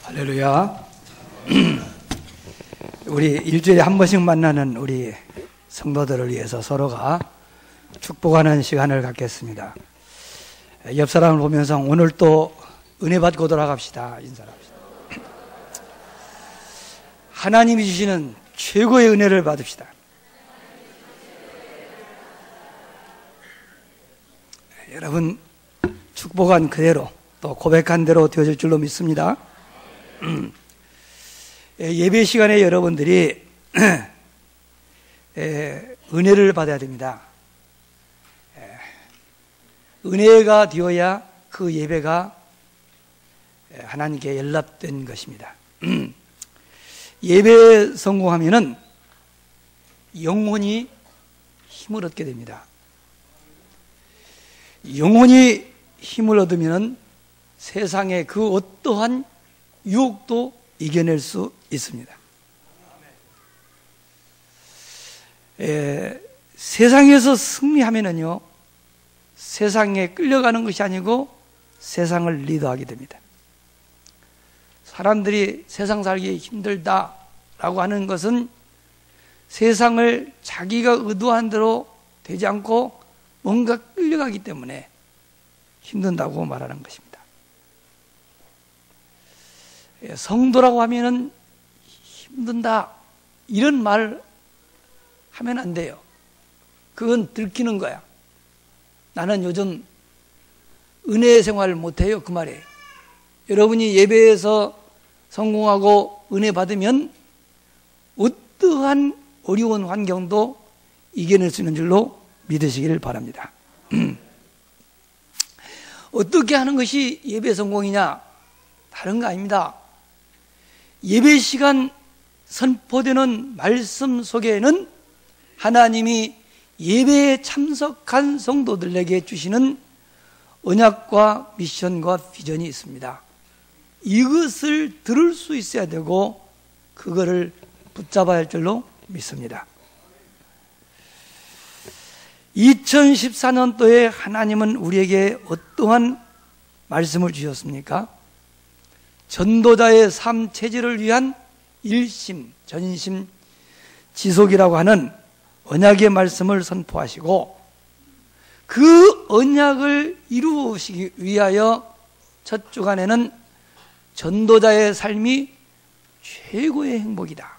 할렐루야. 우리 일주일에 한 번씩 만나는 우리 성도들을 위해서 서로가 축복하는 시간을 갖겠습니다. 옆 사람을 보면서 오늘 또 은혜 받고 돌아갑시다 인사합시다. 하나님이 주시는 최고의 은혜를 받읍시다. 여러분 축복한 그대로 또 고백한 대로 되어질 줄로 믿습니다. 예배 시간에 여러분들이 은혜를 받아야 됩니다. 은혜가 되어야 그 예배가 하나님께 연락된 것입니다. 예배에 성공하면은 영혼이 힘을 얻게 됩니다. 영혼이 힘을 얻으면은 세상의 그 어떠한 유혹도 이겨낼 수 있습니다. 세상에서 승리하면은요, 세상에 끌려가는 것이 아니고 세상을 리드하게 됩니다. 사람들이 세상 살기 힘들다라고 하는 것은 세상을 자기가 의도한 대로 되지 않고 뭔가 끌려가기 때문에 힘든다고 말하는 것입니다. 성도라고 하면은 힘든다 이런 말 하면 안 돼요. 그건 들키는 거야. 나는 요즘 은혜 생활을 못해요 그 말이에요. 여러분이 예배에서 성공하고 은혜 받으면 어떠한 어려운 환경도 이겨낼 수 있는 줄로 믿으시기를 바랍니다. 어떻게 하는 것이 예배 성공이냐? 다른 거 아닙니다. 예배 시간 선포되는 말씀 속에는 하나님이 예배에 참석한 성도들에게 주시는 언약과 미션과 비전이 있습니다. 이것을 들을 수 있어야 되고 그거를 붙잡아야 할 줄로 믿습니다. 2014년도에 하나님은 우리에게 어떠한 말씀을 주셨습니까? 전도자의 삶 체질을 위한 일심, 전심, 지속이라고 하는 언약의 말씀을 선포하시고 그 언약을 이루시기 위하여 첫 주간에는 전도자의 삶이 최고의 행복이다.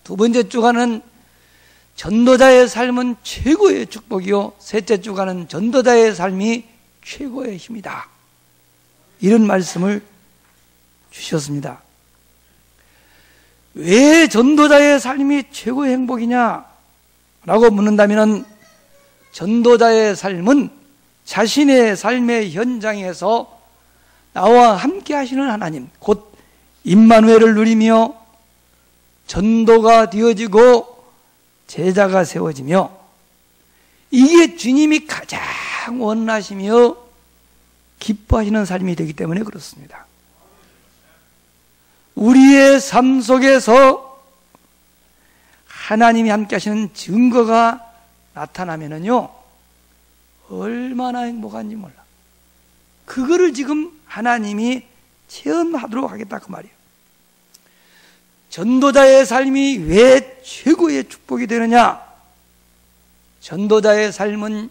두 번째 주간은 전도자의 삶은 최고의 축복이요, 셋째 주간은 전도자의 삶이 최고의 힘이다. 이런 말씀을 주셨습니다. 왜 전도자의 삶이 최고의 행복이냐? 라고 묻는다면 전도자의 삶은 자신의 삶의 현장에서 나와 함께 하시는 하나님, 곧 임마누엘을 누리며 전도가 되어지고 제자가 세워지며 이게 주님이 가장 원하시며 기뻐하시는 삶이 되기 때문에 그렇습니다. 우리의 삶 속에서 하나님이 함께 하시는 증거가 나타나면은요, 얼마나 행복한지 몰라. 그거를 지금 하나님이 체험하도록 하겠다 그 말이에요. 전도자의 삶이 왜 최고의 축복이 되느냐? 전도자의 삶은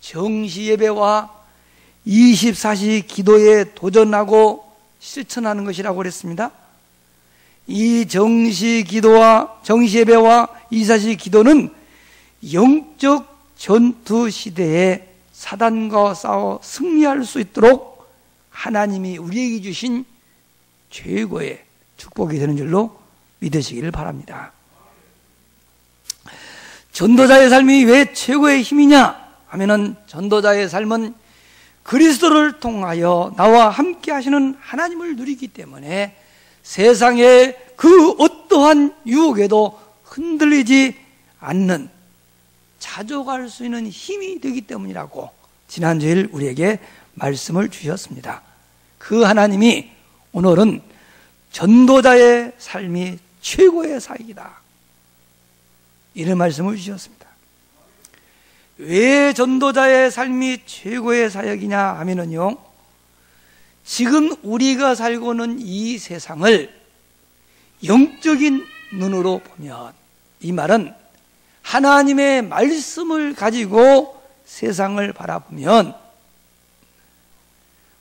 정시 예배와 24시 기도에 도전하고 실천하는 것이라고 그랬습니다. 이 정시 기도와 정시 예배와 24시 기도는 영적 전투 시대에 사단과 싸워 승리할 수 있도록 하나님이 우리에게 주신 최고의 축복이 되는 줄로 믿으시기를 바랍니다. 전도자의 삶이 왜 최고의 힘이냐 하면은 전도자의 삶은 그리스도를 통하여 나와 함께 하시는 하나님을 누리기 때문에 세상의 그 어떠한 유혹에도 흔들리지 않는 자족할 수 있는 힘이 되기 때문이라고 지난주일 우리에게 말씀을 주셨습니다. 그 하나님이 오늘은 전도자의 삶이 최고의 사역이다 이런 말씀을 주셨습니다. 왜 전도자의 삶이 최고의 사역이냐 하면은요, 지금 우리가 살고 있는 이 세상을 영적인 눈으로 보면, 이 말은 하나님의 말씀을 가지고 세상을 바라보면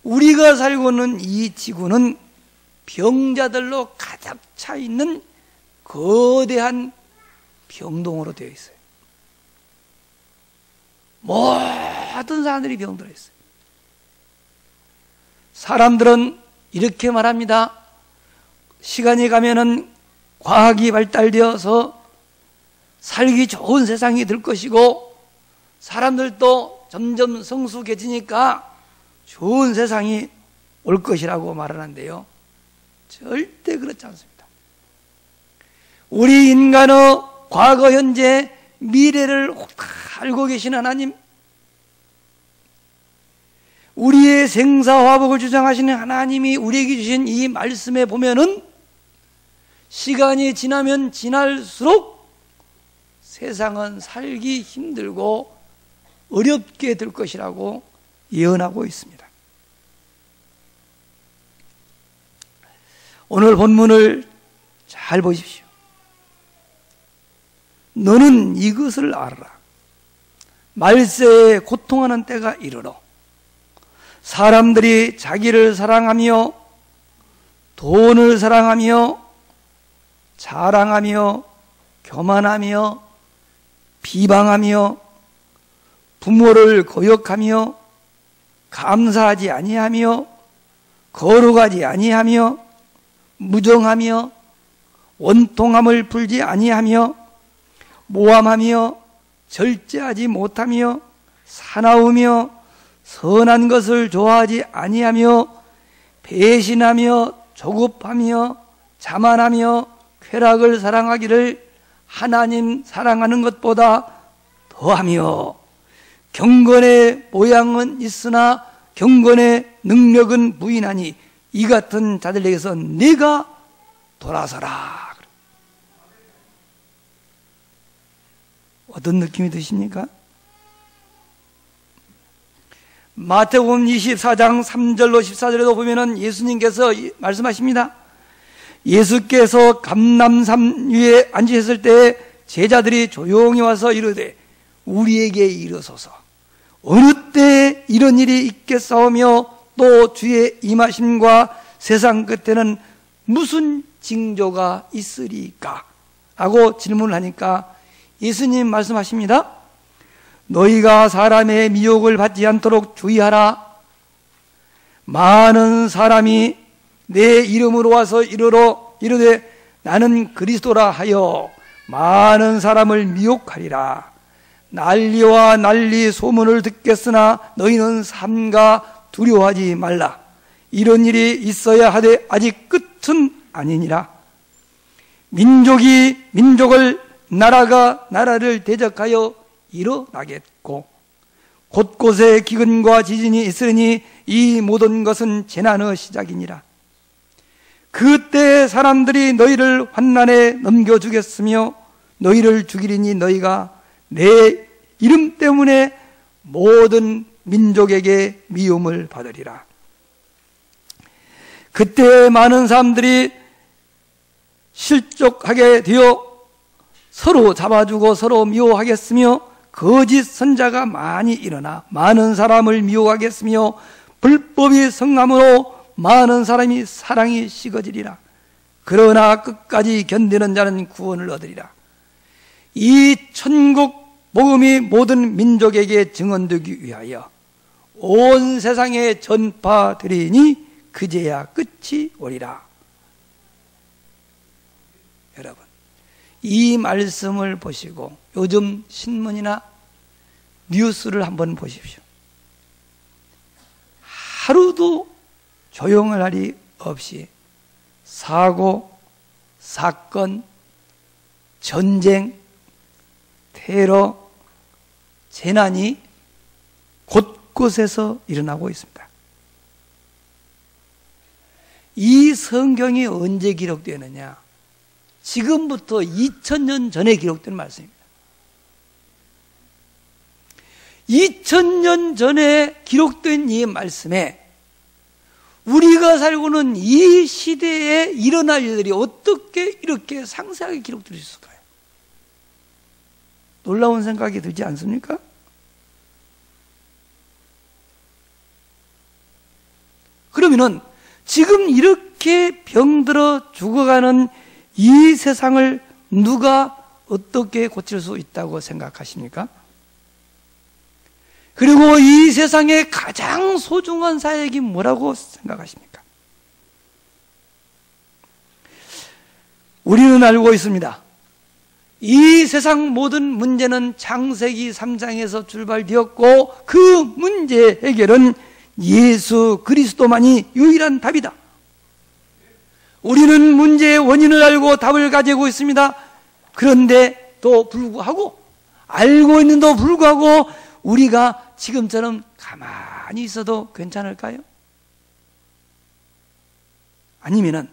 우리가 살고 있는 이 지구는 병자들로 가득 차 있는 거대한 병동으로 되어 있어요. 모든 사람들이 병들어 있어요. 사람들은 이렇게 말합니다. 시간이 가면은 과학이 발달되어서 살기 좋은 세상이 될 것이고, 사람들도 점점 성숙해지니까 좋은 세상이 올 것이라고 말하는데요, 절대 그렇지 않습니다. 우리 인간의 과거, 현재, 미래를 다 알고 계신 하나님, 우리의 생사화복을 주장하시는 하나님이 우리에게 주신 이 말씀에 보면은 시간이 지나면 지날수록 세상은 살기 힘들고 어렵게 될 것이라고 예언하고 있습니다. 오늘 본문을 잘 보십시오. 너는 이것을 알아라. 말세에 고통하는 때가 이르러 사람들이 자기를 사랑하며 돈을 사랑하며 자랑하며 교만하며 비방하며 부모를 거역하며 감사하지 아니하며 거룩하지 아니하며 무정하며 원통함을 풀지 아니하며 모함하며 절제하지 못하며 사나우며 선한 것을 좋아하지 아니하며 배신하며 조급하며 자만하며 쾌락을 사랑하기를 하나님 사랑하는 것보다 더하며, 경건의 모양은 있으나 경건의 능력은 부인하니 이 같은 자들에게서 네가 돌아서라. 어떤 느낌이 드십니까? 마태복음 24장 3절로 14절에도 보면은 예수님께서 말씀하십니다. 예수께서 감람산 위에 앉으셨을 때 제자들이 조용히 와서 이르되 우리에게 이르소서 어느 때에 이런 일이 있겠사오며 또 주의 임하심과 세상 끝에는 무슨 징조가 있으리까? 하고 질문을 하니까 예수님 말씀하십니다. 너희가 사람의 미혹을 받지 않도록 주의하라. 많은 사람이 내 이름으로 와서 이르되 나는 그리스도라 하여 많은 사람을 미혹하리라. 난리와 난리 소문을 듣겠으나 너희는 삼가 두려워하지 말라. 이런 일이 있어야 하되 아직 끝은 아니니라. 민족이 민족을, 나라가 나라를 대적하여 일어나겠고 곳곳에 기근과 지진이 있으니 이 모든 것은 재난의 시작이니라. 그때 사람들이 너희를 환난에 넘겨주겠으며 너희를 죽이리니 너희가 내 이름 때문에 모든 민족에게 미움을 받으리라. 그때 많은 사람들이 실족하게 되어 서로 잡아주고 서로 미워하겠으며 거짓 선자가 많이 일어나 많은 사람을 미워하겠으며 불법이 성함으로 많은 사람이 사랑이 식어지리라. 그러나 끝까지 견디는 자는 구원을 얻으리라. 이 천국 복음이 모든 민족에게 증언되기 위하여 온 세상에 전파되리니 그제야 끝이 오리라. 여러분, 이 말씀을 보시고 요즘 신문이나 뉴스를 한번 보십시오. 하루도 조용할 날이 없이 사고, 사건, 전쟁, 테러, 재난이 곳곳에서 일어나고 있습니다. 이 성경이 언제 기록되느냐? 지금부터 2000년 전에 기록된 말씀입니다. 2000년 전에 기록된 이 말씀에 우리가 살고는 이 시대에 일어날 일들이 어떻게 이렇게 상세하게 기록되어 있을까요? 놀라운 생각이 들지 않습니까? 그러면은 지금 이렇게 병들어 죽어가는 이 세상을 누가 어떻게 고칠 수 있다고 생각하십니까? 그리고 이 세상의 가장 소중한 사역이 뭐라고 생각하십니까? 우리는 알고 있습니다. 이 세상 모든 문제는 창세기 3장에서 출발되었고 그 문제 해결은 예수 그리스도만이 유일한 답이다. 우리는 문제의 원인을 알고 답을 가지고 있습니다. 그런데 또 불구하고 알고 있는데도 불구하고 우리가 지금처럼 가만히 있어도 괜찮을까요? 아니면은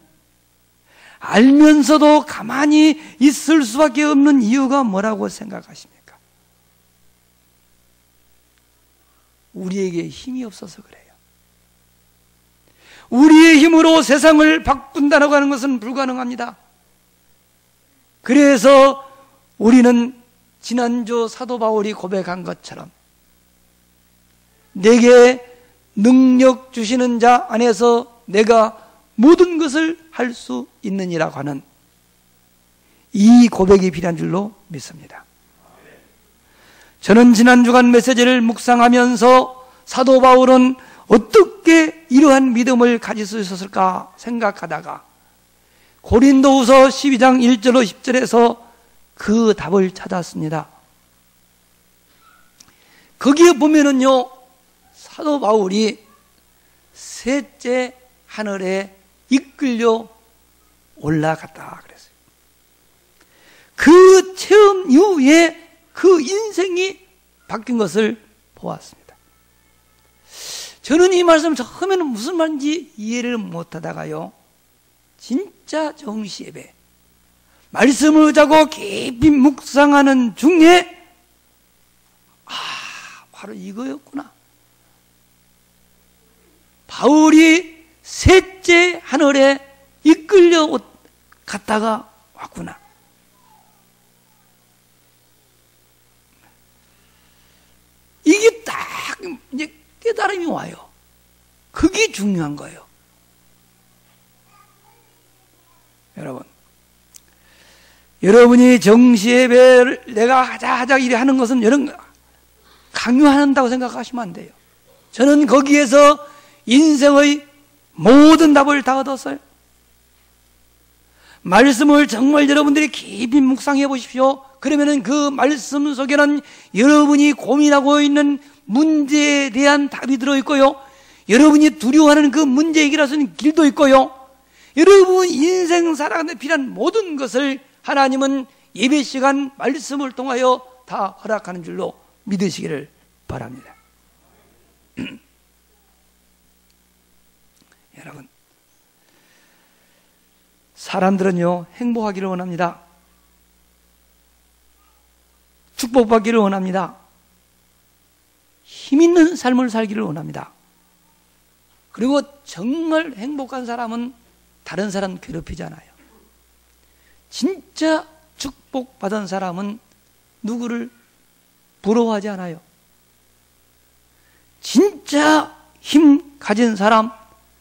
알면서도 가만히 있을 수밖에 없는 이유가 뭐라고 생각하십니까? 우리에게 힘이 없어서 그래요. 우리의 힘으로 세상을 바꾼다고 하는 것은 불가능합니다. 그래서 우리는 지난주 사도 바울이 고백한 것처럼 내게 능력 주시는 자 안에서 내가 모든 것을 할 수 있느니라고 하는 이 고백이 필요한 줄로 믿습니다. 저는 지난 주간 메시지를 묵상하면서 사도 바울은 어떻게 이러한 믿음을 가질 수 있었을까 생각하다가 고린도후서 12장 1절로 10절에서 그 답을 찾았습니다. 거기에 보면은요, 사도 바울이 셋째 하늘에 이끌려 올라갔다 그랬어요. 그 체험 이후에 그 인생이 바뀐 것을 보았습니다. 저는 이 말씀 처음에는 무슨 말인지 이해를 못하다가요, 진짜 정시 예배 말씀을 자고 깊이 묵상하는 중에 바로 이거였구나. 바울이 셋째 하늘에 이끌려 갔다가 왔구나. 이게 딱 이제 깨달음이 와요. 그게 중요한 거예요. 여러분이 정시예배를 내가 하자 이래 하는 것은 여러분 강요한다고 생각하시면 안 돼요. 저는 거기에서 인생의 모든 답을 다 얻었어요. 말씀을 정말 여러분들이 깊이 묵상해 보십시오. 그러면은 그 말씀 속에는 여러분이 고민하고 있는 문제에 대한 답이 들어있고요, 여러분이 두려워하는 그 문제 해결할 수 있는 길도 있고요, 여러분 인생 살아가는 데 필요한 모든 것을 하나님은 예배 시간 말씀을 통하여 다 허락하는 줄로 믿으시기를 바랍니다. 여러분, 사람들은요 행복하기를 원합니다. 축복받기를 원합니다. 힘 있는 삶을 살기를 원합니다. 그리고 정말 행복한 사람은 다른 사람 괴롭히지 않아요. 진짜 축복받은 사람은 누구를 부러워하지 않아요. 진짜 힘 가진 사람,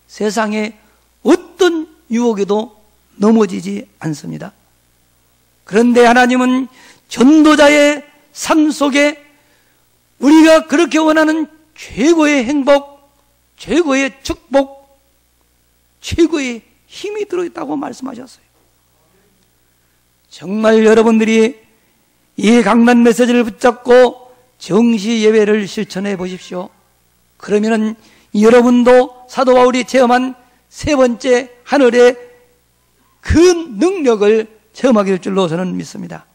세상에 어떤 유혹에도 넘어지지 않습니다. 그런데 하나님은 전도자의 삶 속에 우리가 그렇게 원하는 최고의 행복, 최고의 축복, 최고의 힘이 들어있다고 말씀하셨어요. 정말 여러분들이 이 강단 메시지를 붙잡고 정시 예배를 실천해 보십시오. 그러면은 여러분도 사도 바울이 체험한 세 번째 하늘의 그 능력을 체험하게 될 줄로 저는 믿습니다.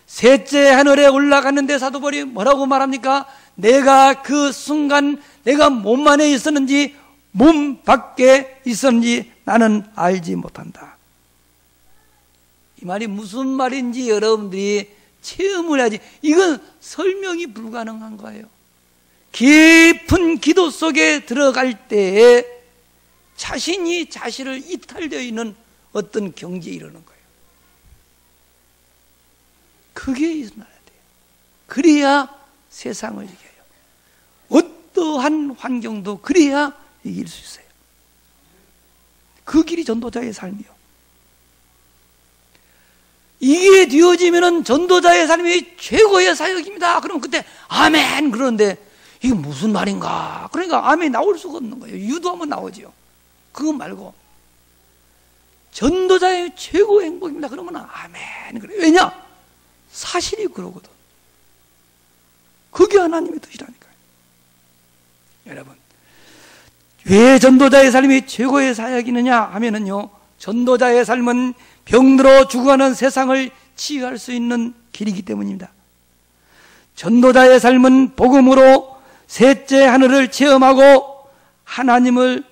셋째 하늘에 올라갔는데 사도 바울이 뭐라고 말합니까? 내가 그 순간 내가 몸 안에 있었는지 몸 밖에 있었는지 나는 알지 못한다. 이 말이 무슨 말인지 여러분들이 체험을 해야지. 이건 설명이 불가능한 거예요. 깊은 기도 속에 들어갈 때에 자신이 자신을 이탈되어 있는 어떤 경지에 이르는 거예요. 그게 일어나야 돼요. 그래야 세상을 이겨요. 어떠한 환경도 그래야 이길 수 있어요. 그 길이 전도자의 삶이요. 이게 되어지면은 전도자의 삶이 최고의 사역입니다. 그럼 그때 아멘. 그러는데 이게 무슨 말인가? 그러니까 아멘 나올 수가 없는 거예요. 유도하면 나오지요. 그거 말고 전도자의 최고의 행복입니다. 그러면 아멘. 그래. 왜냐? 사실이 그러거든. 그게 하나님의 뜻이라니까요. 여러분, 왜 전도자의 삶이 최고의 사역이느냐 하면은요, 전도자의 삶은 병들어 죽어가는 세상을 치유할 수 있는 길이기 때문입니다. 전도자의 삶은 복음으로 셋째 하늘을 체험하고 하나님을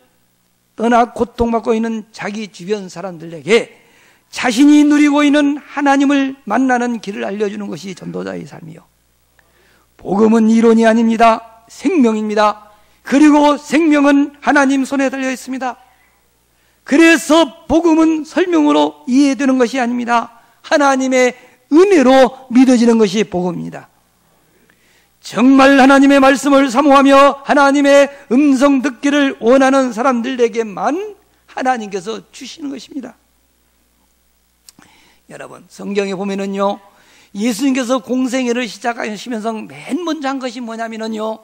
떠나 고통받고 있는 자기 주변 사람들에게 자신이 누리고 있는 하나님을 만나는 길을 알려주는 것이 전도자의 삶이요. 복음은 이론이 아닙니다. 생명입니다. 그리고 생명은 하나님 손에 달려 있습니다. 그래서 복음은 설명으로 이해되는 것이 아닙니다. 하나님의 은혜로 믿어지는 것이 복음입니다. 정말 하나님의 말씀을 사모하며 하나님의 음성 듣기를 원하는 사람들에게만 하나님께서 주시는 것입니다. 여러분, 성경에 보면은요, 예수님께서 공생애를 시작하시면서 맨 먼저 한 것이 뭐냐면은요,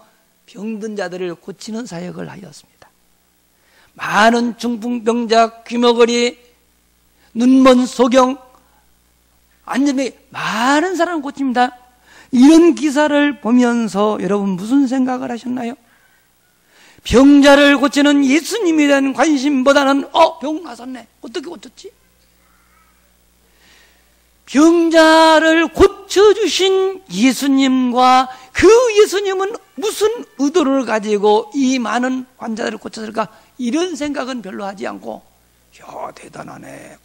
병든 자들을 고치는 사역을 하였습니다. 많은 중풍병자, 귀머거리, 눈먼 소경, 안전병, 많은 사람을 고칩니다. 이런 기사를 보면서 여러분 무슨 생각을 하셨나요? 병자를 고치는 예수님에 대한 관심보다는 병 나섰네. 어떻게 고쳤지? 병자를 고쳐주신 예수님과 그 예수님은 무슨 의도를 가지고 이 많은 환자들을 고쳤을까? 이런 생각은 별로 하지 않고, 야, 대단하네.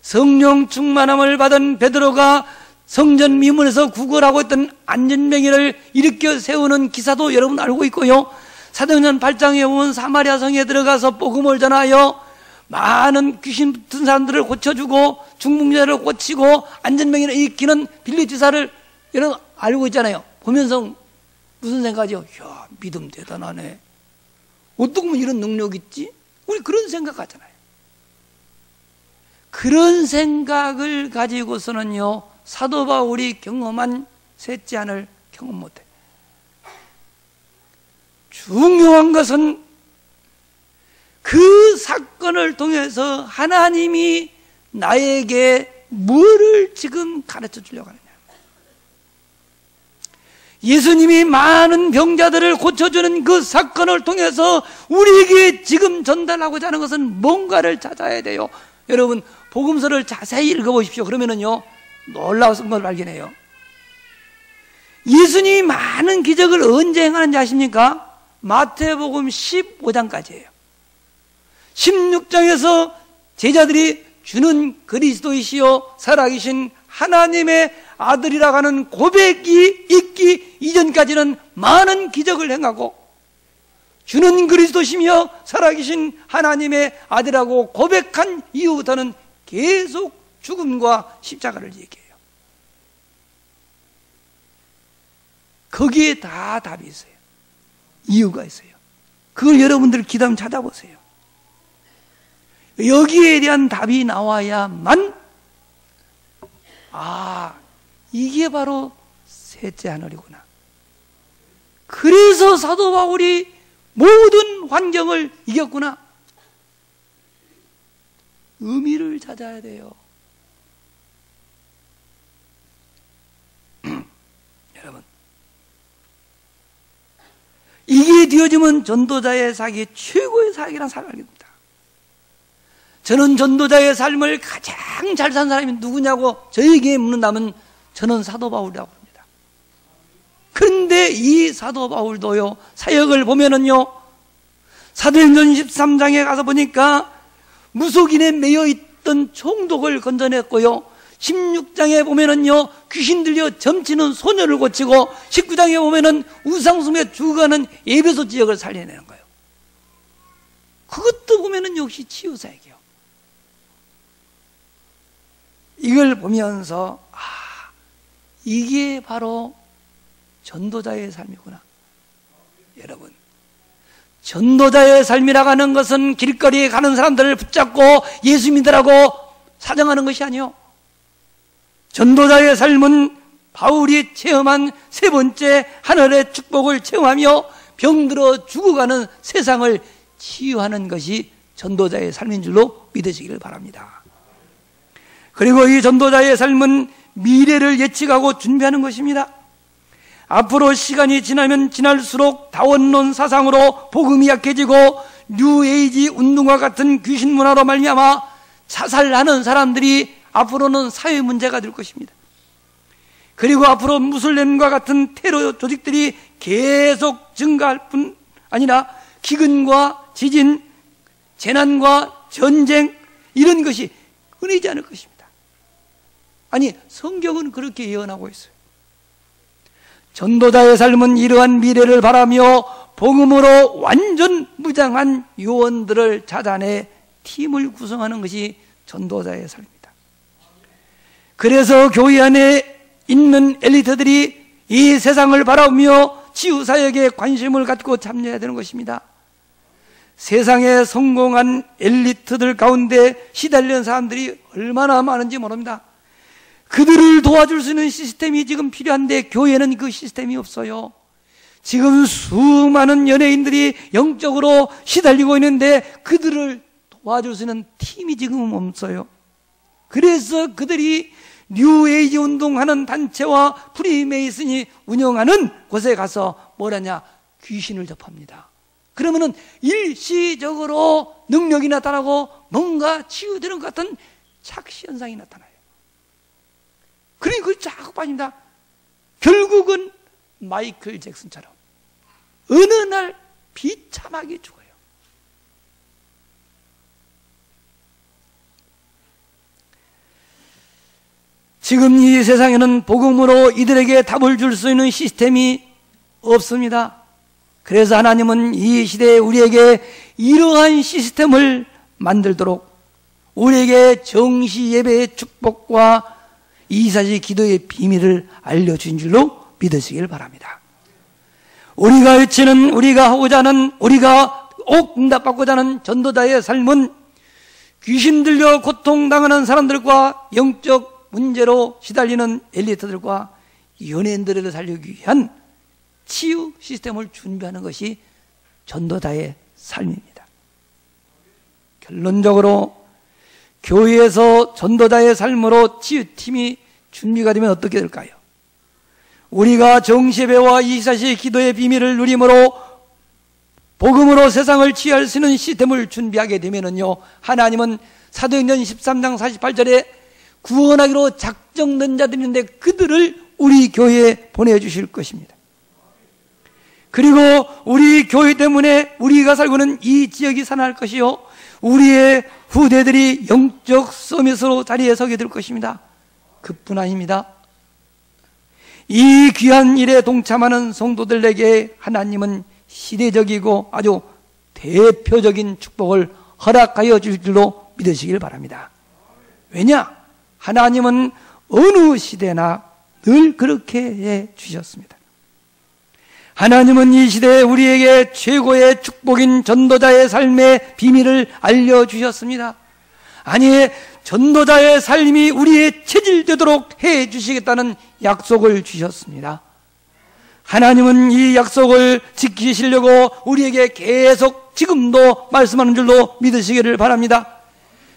성령 충만함을 받은 베드로가 성전 미문에서 구걸하고 있던 안전병이를 일으켜 세우는 기사도 여러분 알고 있고요. 사도행전 8장에 보면 사마리아 성에 들어가서 복음을 전하여 많은 귀신 붙은 사람들을 고쳐주고 중풍자를 고치고 안전병이를 일으키는 빌립 지사를 여러분 알고 있잖아요. 보면서 무슨 생각이요? 야, 믿음 대단하네. 어떻게 보면 이런 능력 있지? 우리 그런 생각 하잖아요. 그런 생각을 가지고서는요, 사도 바울이 경험한 셋째 하늘 경험 못해. 중요한 것은 그 사건을 통해서 하나님이 나에게 뭐를 지금 가르쳐 주려고 하느냐. 예수님이 많은 병자들을 고쳐주는 그 사건을 통해서 우리에게 지금 전달하고자 하는 것은 뭔가를 찾아야 돼요. 여러분, 복음서를 자세히 읽어보십시오. 그러면은요, 놀라운 걸 발견해요. 예수님이 많은 기적을 언제 행하는지 아십니까? 마태복음 15장까지예요. 16장에서 제자들이 주는 그리스도이시요 살아계신 하나님의 아들이라고 하는 고백이 있기 이전까지는 많은 기적을 행하고, 주는 그리스도시며 살아계신 하나님의 아들이라고 고백한 이후부터는 계속 죽음과 십자가를 얘기해요. 거기에 다 답이 있어요. 이유가 있어요. 그걸 여러분들 기도하면 찾아보세요. 여기에 대한 답이 나와야만, 이게 바로 셋째 하늘이구나. 그래서 사도 바울이 모든 환경을 이겼구나. 의미를 찾아야 돼요. 여러분, 이게 되어지면 전도자의 사역이 최고의 사역이라는 사람을 알게 됩니다. 저는 전도자의 삶을 가장 잘 산 사람이 누구냐고 저에게 묻는다면 저는 사도 바울이라고 합니다. 그런데 이 사도 바울도요, 사역을 보면은요, 사도행전 13장에 가서 보니까 무속인에 매여 있던 총독을 건져냈고요, 16장에 보면은요, 귀신 들려 점치는 소녀를 고치고, 19장에 보면은 우상숭배 죽어가는 에베소 지역을 살려내는 거예요. 그것도 보면은 역시 치유사역이에요. 이걸 보면서 이게 바로 전도자의 삶이구나. 여러분, 전도자의 삶이라고 하는 것은 길거리에 가는 사람들을 붙잡고 예수 믿으라고 사정하는 것이 아니요, 전도자의 삶은 바울이 체험한 세 번째 하늘의 축복을 체험하며 병들어 죽어가는 세상을 치유하는 것이 전도자의 삶인 줄로 믿으시기를 바랍니다. 그리고 이 전도자의 삶은 미래를 예측하고 준비하는 것입니다. 앞으로 시간이 지나면 지날수록 다원론 사상으로 복음이 약해지고 뉴에이지 운동과 같은 귀신 문화로 말미암아 자살하는 사람들이 앞으로는 사회 문제가 될 것입니다. 그리고 앞으로 무슬림과 같은 테러 조직들이 계속 증가할 뿐 아니라 기근과 지진, 재난과 전쟁, 이런 것이 끊이지 않을 것입니다. 아니, 성경은 그렇게 예언하고 있어요. 전도자의 삶은 이러한 미래를 바라며 복음으로 완전 무장한 요원들을 찾아내 팀을 구성하는 것이 전도자의 삶입니다. 그래서 교회 안에 있는 엘리트들이 이 세상을 바라보며 치유사역에 관심을 갖고 참여해야 되는 것입니다. 세상에 성공한 엘리트들 가운데 시달리는 사람들이 얼마나 많은지 모릅니다. 그들을 도와줄 수 있는 시스템이 지금 필요한데 교회는 그 시스템이 없어요. 지금 수많은 연예인들이 영적으로 시달리고 있는데 그들을 도와줄 수 있는 팀이 지금 없어요. 그래서 그들이 뉴에이지 운동하는 단체와 프리메이슨이 운영하는 곳에 가서 뭐라냐, 귀신을 접합니다. 그러면은 일시적으로 능력이 나타나고 뭔가 치유되는 것 같은 착시 현상이 나타나요. 그러니 그걸 자꾸 빠집니다. 결국은 마이클 잭슨처럼 어느 날 비참하게 죽어요. 지금 이 세상에는 복음으로 이들에게 답을 줄 수 있는 시스템이 없습니다. 그래서 하나님은 이 시대에 우리에게 이러한 시스템을 만들도록 우리에게 정시 예배의 축복과 24시 기도의 비밀을 알려준 줄로 믿으시길 바랍니다. 우리가 외치는, 우리가 하고자 하는, 우리가 꼭 응답받고자 하는 전도자의 삶은 귀신 들려 고통당하는 사람들과 영적 문제로 시달리는 엘리트들과 연예인들을 살리기 위한 치유 시스템을 준비하는 것이 전도자의 삶입니다. 결론적으로 교회에서 전도자의 삶으로 치유팀이 준비가 되면 어떻게 될까요? 우리가 정시예배와 24시 기도의 비밀을 누림으로 복음으로 세상을 치유할 수 있는 시스템을 준비하게 되면은요, 하나님은 사도행전 13장 48절에 구원하기로 작정된 자들이 있는데 그들을 우리 교회에 보내주실 것입니다. 그리고 우리 교회 때문에 우리가 살고 있는 이 지역이 살아날 것이요, 우리의 후대들이 영적 서밋으로 자리에 서게 될 것입니다. 그뿐 아닙니다. 이 귀한 일에 동참하는 성도들에게 하나님은 시대적이고 아주 대표적인 축복을 허락하여 줄 줄로 믿으시길 바랍니다. 왜냐? 하나님은 어느 시대나 늘 그렇게 해 주셨습니다. 하나님은 이 시대에 우리에게 최고의 축복인 전도자의 삶의 비밀을 알려주셨습니다. 아니, 전도자의 삶이 우리의 체질되도록 해 주시겠다는 약속을 주셨습니다. 하나님은 이 약속을 지키시려고 우리에게 계속 지금도 말씀하는 줄로 믿으시기를 바랍니다.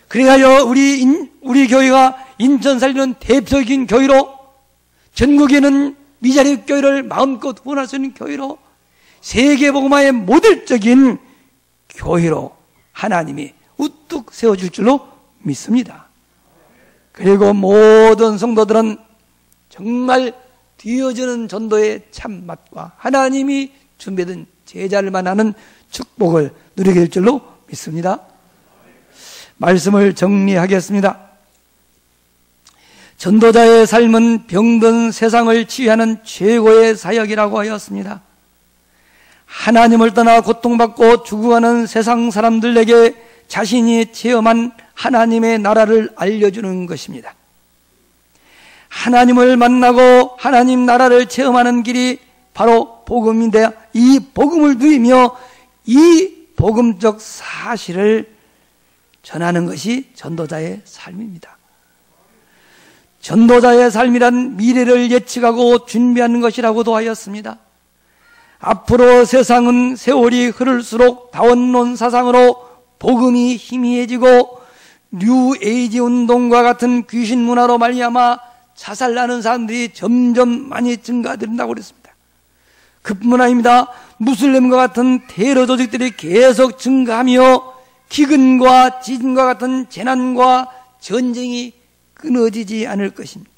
그래야 우리 교회가 인천 살리는 대표적인 교회로, 전국에는 미자립 교회를 마음껏 후원할 수 있는 교회로, 세계복음화의 모델적인 교회로 하나님이 우뚝 세워줄 줄로 믿습니다. 그리고 모든 성도들은 정말 뒤어지는 전도의 참맛과 하나님이 준비된 제자를 만나는 축복을 누리게 될 줄로 믿습니다. 말씀을 정리하겠습니다. 전도자의 삶은 병든 세상을 치유하는 최고의 사역이라고 하였습니다. 하나님을 떠나 고통받고 죽어가는 세상 사람들에게 자신이 체험한 하나님의 나라를 알려주는 것입니다. 하나님을 만나고 하나님 나라를 체험하는 길이 바로 복음인데, 이 복음을 누리며 이 복음적 사실을 전하는 것이 전도자의 삶입니다. 전도자의 삶이란 미래를 예측하고 준비하는 것이라고도 하였습니다. 앞으로 세상은 세월이 흐를수록 다원론 사상으로 복음이 희미해지고 뉴에이지 운동과 같은 귀신 문화로 말미암아 자살나는 사람들이 점점 많이 증가된다고 그랬습니다. 그뿐만 아닙니다. 무슬림과 같은 테러 조직들이 계속 증가하며 기근과 지진과 같은 재난과 전쟁이 끊어지지 않을 것입니다.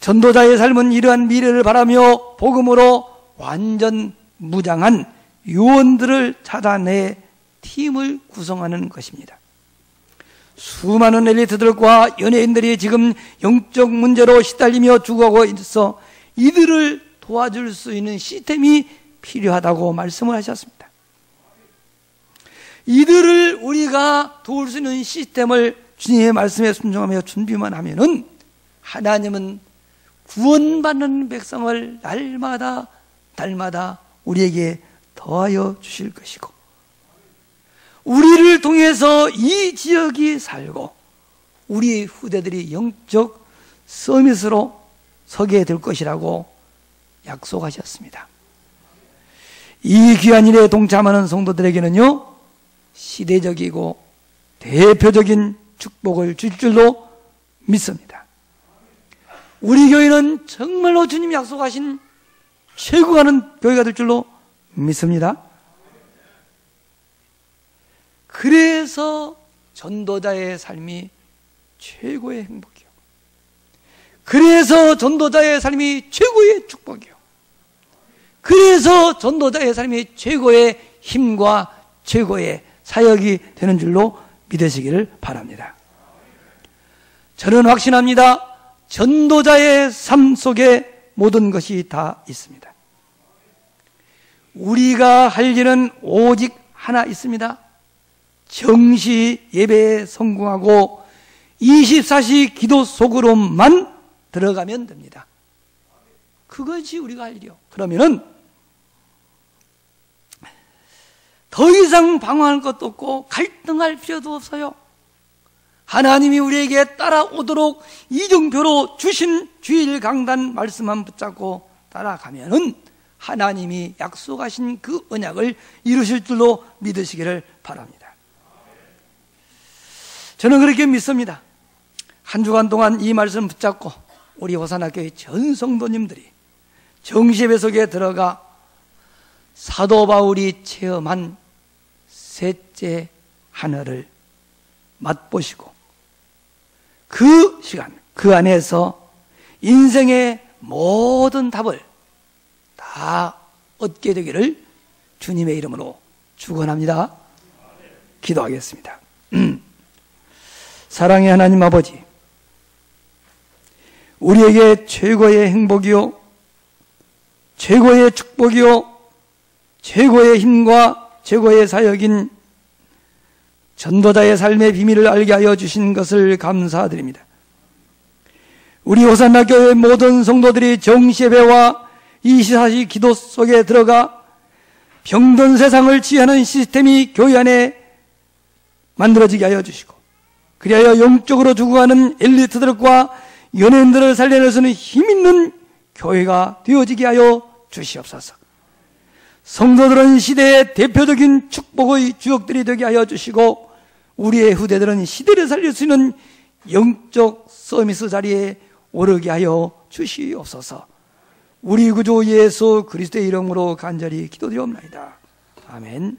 전도자의 삶은 이러한 미래를 바라며 복음으로 완전 무장한 요원들을 찾아내 팀을 구성하는 것입니다. 수많은 엘리트들과 연예인들이 지금 영적 문제로 시달리며 죽어가고 있어 이들을 도와줄 수 있는 시스템이 필요하다고 말씀을 하셨습니다. 이들을 우리가 도울 수 있는 시스템을 주님의 말씀에 순종하며 준비만 하면은 하나님은 구원받는 백성을 날마다 우리에게 더하여 주실 것이고, 우리를 통해서 이 지역이 살고 우리 후대들이 영적 서밋으로 서게 될 것이라고 약속하셨습니다. 이 귀한 일에 동참하는 성도들에게는요, 시대적이고 대표적인 축복을 줄 줄로 믿습니다. 우리 교회는 정말로 주님 약속하신 최고가는 교회가 될 줄로 믿습니다. 그래서 전도자의 삶이 최고의 행복이요, 그래서 전도자의 삶이 최고의 축복이요, 그래서 전도자의 삶이 최고의 힘과 최고의 사역이 되는 줄로 믿으시기를 바랍니다. 저는 확신합니다. 전도자의 삶 속에 모든 것이 다 있습니다. 우리가 할 일은 오직 하나 있습니다. 정시 예배에 성공하고 24시 기도 속으로만 들어가면 됩니다. 그것이 우리가 할 일이요. 그러면은 더 이상 방황할 것도 없고 갈등할 필요도 없어요. 하나님이 우리에게 따라오도록 이정표로 주신 주일 강단 말씀만 붙잡고 따라가면은 하나님이 약속하신 그 언약을 이루실 줄로 믿으시기를 바랍니다. 저는 그렇게 믿습니다. 한 주간 동안 이 말씀 붙잡고 우리 호산학교의 전 성도님들이 정시예배 속에 들어가 사도 바울이 체험한 셋째 하늘을 맛보시고 그 시간, 그 안에서 인생의 모든 답을 다 얻게 되기를 주님의 이름으로 축원합니다. 기도하겠습니다. 사랑의 하나님 아버지, 우리에게 최고의 행복이요, 최고의 축복이요, 최고의 힘과 최고의 사역인 전도자의 삶의 비밀을 알게 하여 주신 것을 감사드립니다. 우리 호산나 교회 모든 성도들이 정시예배와 24시 기도 속에 들어가 병든 세상을 치유하는 시스템이 교회 안에 만들어지게 하여 주시고, 그리하여 영적으로 죽어가는 엘리트들과 연예인들을 살려낼 수 있는 힘있는 교회가 되어지게 하여 주시옵소서. 성도들은 시대의 대표적인 축복의 주역들이 되게 하여 주시고, 우리의 후대들은 시대를 살릴 수 있는 영적 서비스 자리에 오르게 하여 주시옵소서. 우리 구주 예수 그리스도의 이름으로 간절히 기도드리옵나이다. 아멘.